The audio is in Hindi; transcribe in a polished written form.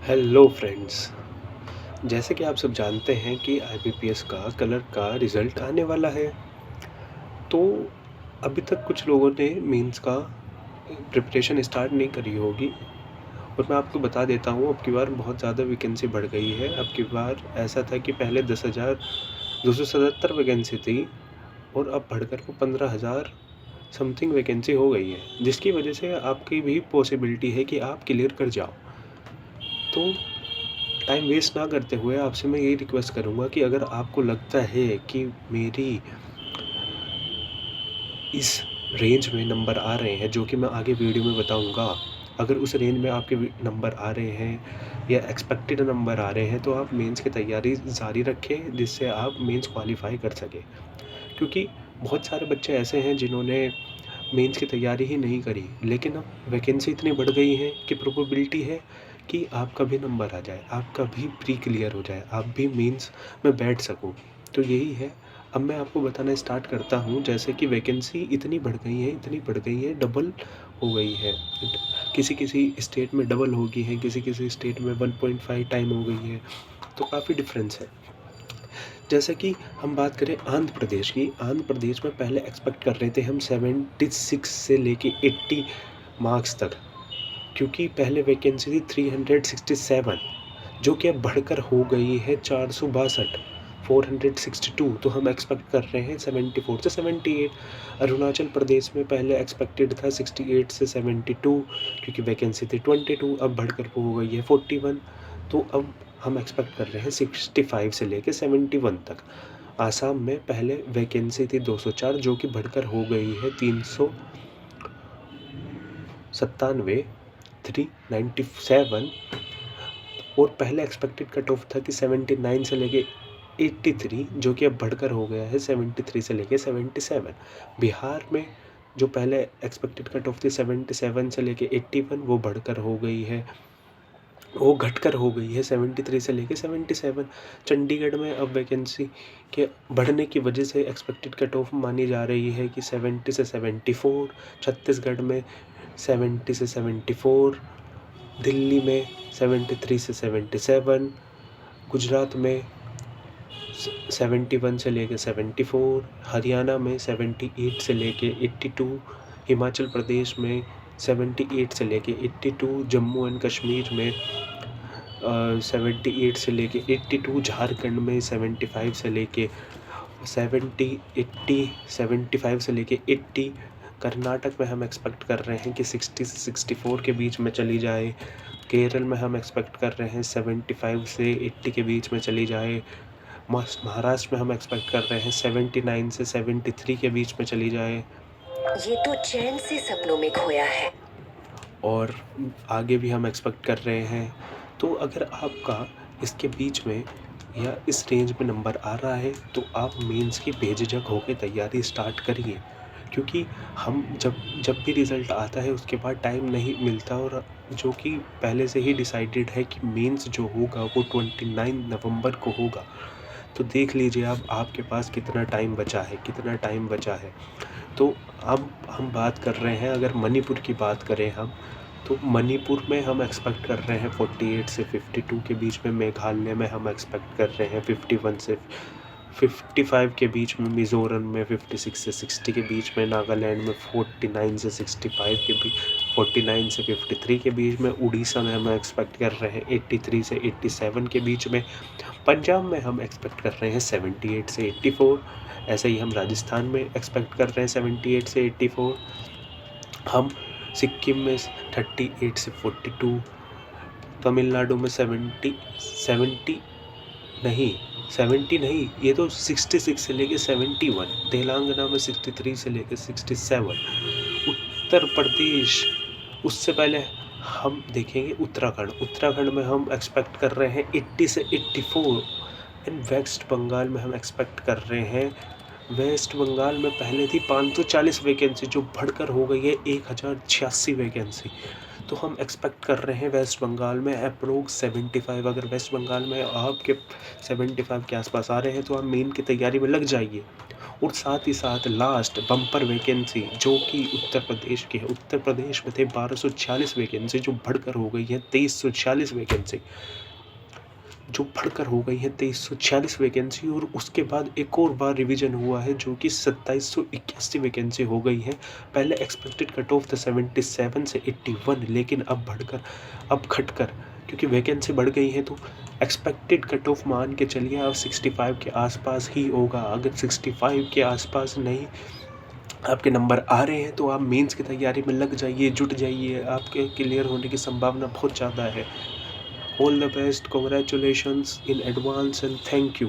Hello friends. जैसे कि आप सब जानते हैं कि आईबीपीएस का कलर का रिज़ल्ट आने वाला है। तो अभी तक कुछ लोगों ने मेंस का प्रिपरेशन स्टार्ट नहीं करी होगी और मैं आपको बता देता हूँ, अब की बार बहुत ज़्यादा वैकेंसी बढ़ गई है। अब की बार ऐसा था कि पहले 10,277 वैकेंसी थी और अब बढ़कर वो 15,000 समथिंग वैकेंसी हो गई है, जिसकी वजह से आपकी भी पॉसिबिलिटी है कि आप क्लियर कर जाओ। तो टाइम वेस्ट ना करते हुए आपसे मैं यही रिक्वेस्ट करूँगा कि अगर आपको लगता है कि मेरी इस रेंज में नंबर आ रहे हैं, जो कि मैं आगे वीडियो में बताऊँगा, अगर उस रेंज में आपके नंबर आ रहे हैं या एक्सपेक्टेड नंबर आ रहे हैं, तो आप मेंस की तैयारी जारी रखें, जिससे आप मेंस क्वालिफाई कर सकें। क्योंकि बहुत सारे बच्चे ऐसे हैं जिन्होंने मेंस की तैयारी ही नहीं करी, लेकिन अब वैकेंसी इतनी बढ़ गई है कि प्रोबेबिलिटी है कि आपका भी नंबर आ जाए, आपका भी प्री क्लियर हो जाए, आप भी मेंस में बैठ सको। तो यही है। अब मैं आपको बताना स्टार्ट करता हूँ। जैसे कि वैकेंसी इतनी बढ़ गई है, इतनी बढ़ गई है, डबल हो गई है। किसी स्टेट में डबल हो गई है, किसी स्टेट में 1.5 टाइम हो गई है। तो काफ़ी डिफरेंस है। जैसे कि हम बात करें आंध्र प्रदेश की, आंध्र प्रदेश में पहले एक्सपेक्ट कर रहे थे हम 76 से लेके 80 मार्क्स तक, क्योंकि पहले वैकेंसी थी 367, जो कि अब बढ़कर हो गई है 462, 462। तो हम एक्सपेक्ट कर रहे हैं 74 से 78। अरुणाचल प्रदेश में पहले एक्सपेक्टेड था 68 से 72, क्योंकि वैकेंसी थी 22, अब बढ़कर वो हो गई है 41। तो अब हम एक्सपेक्ट कर रहे हैं 65 से लेके 71 तक। आसाम में पहले वैकेंसी थी 204, जो कि बढ़कर हो गई है 397, 397। और पहले एक्सपेक्टेड कट ऑफ था कि 79 से लेके 83, जो कि अब बढ़कर हो गया है 73 से लेके 77। बिहार में जो पहले एक्सपेक्टेड कट ऑफ थी 77 से लेके 81, वो बढ़कर हो गई है, वो घटकर हो गई है 73 से लेके 77। चंडीगढ़ में अब वैकेंसी के बढ़ने की वजह से एक्सपेक्टेड कट ऑफ मानी जा रही है कि 70 से 74। छत्तीसगढ़ में 70 से 74, दिल्ली में 73 से 77, गुजरात में 71 से लेके 74, हरियाणा में 78 से लेके 82, हिमाचल प्रदेश में 78 से लेके 82, जम्मू एंड कश्मीर में 78 से लेके 82, झारखंड में 75 से लेके 70, 80, 75 से लेके 80। कर्नाटक में हम एक्सपेक्ट कर रहे हैं कि 60 से 64 के बीच में चली जाए। केरल में हम एक्सपेक्ट कर रहे हैं 75 से 80 के बीच में चली जाए। महाराष्ट्र में हम एक्सपेक्ट कर रहे हैं 79 से 73 के बीच में चली जाए। ये तो चैन से सपनों में खोया है। और आगे भी हम एक्सपेक्ट कर रहे हैं। तो अगर आपका इसके बीच में या इस रेंज में नंबर आ रहा है, तो आप मेंस की बेझिझक होकर तैयारी स्टार्ट करिए, क्योंकि हम जब भी रिज़ल्ट आता है उसके बाद टाइम नहीं मिलता, और जो कि पहले से ही डिसाइडेड है कि मेंस जो होगा वो 29 नवंबर को होगा। तो देख लीजिए अब आपके पास कितना टाइम बचा है, कितना टाइम बचा है। तो अब हम बात कर रहे हैं, अगर मणिपुर की बात करें हम, तो मणिपुर में हम एक्सपेक्ट कर रहे हैं 48 से 52 के बीच में। मेघालय में हम एक्सपेक्ट कर रहे हैं 51 से 55 के बीच में। मिज़ोरम में 56 से 60 के बीच में। नागालैंड में 49 से 65 के बीच, 49 से 53 के बीच में। उड़ीसा में हम एक्सपेक्ट कर रहे हैं 83 से 87 के बीच में। पंजाब में हम एक्सपेक्ट कर रहे हैं 78 से 84। ऐसे ही हम राजस्थान में एक्सपेक्ट कर रहे हैं 78 से 84। हम सिक्किम में 38 से 42, तमिलनाडु में 70 नहीं, 70 नहीं, ये तो 66 से लेके 71, तेलंगाना में 63 से लेके 67, उत्तर प्रदेश, उससे पहले हम देखेंगे उत्तराखंड में हम एक्सपेक्ट कर रहे हैं 80 से 84। एंड वेस्ट बंगाल में हम एक्सपेक्ट कर रहे हैं, वेस्ट बंगाल में पहले थी 540 वैकेंसी, जो बढ़कर हो गई है 1086 वैकेंसी। तो हम एक्सपेक्ट कर रहे हैं वेस्ट बंगाल में अप्रोक्स 75। अगर वेस्ट बंगाल में आपके 75 के आसपास आ रहे हैं तो आप मेन की तैयारी में लग जाइए। और साथ ही साथ लास्ट बम्पर वैकेंसी जो कि उत्तर प्रदेश की है, उत्तर प्रदेश में थे 1246 वैकेंसी जो बढ़कर हो गई है 2346 वैकेंसी, जो बढ़कर हो गई है 2346 वैकेंसी। और उसके बाद एक और बार रिवीजन हुआ है जो कि 2781 वैकेंसी हो गई है। पहले एक्सपेक्टेड कट ऑफ था 77 से 81, लेकिन अब घटकर क्योंकि वैकेंसी बढ़ गई है तो एक्सपेक्टेड कट ऑफ मान के चलिए अब 65 के आसपास ही होगा। अगर 65 के आसपास नहीं आपके नंबर आ रहे हैं तो आप मेंस की तैयारी में लग जाइए, जुट जाइए, आपके क्लियर होने की संभावना बहुत ज़्यादा है। All the best, congratulations in advance and thank you.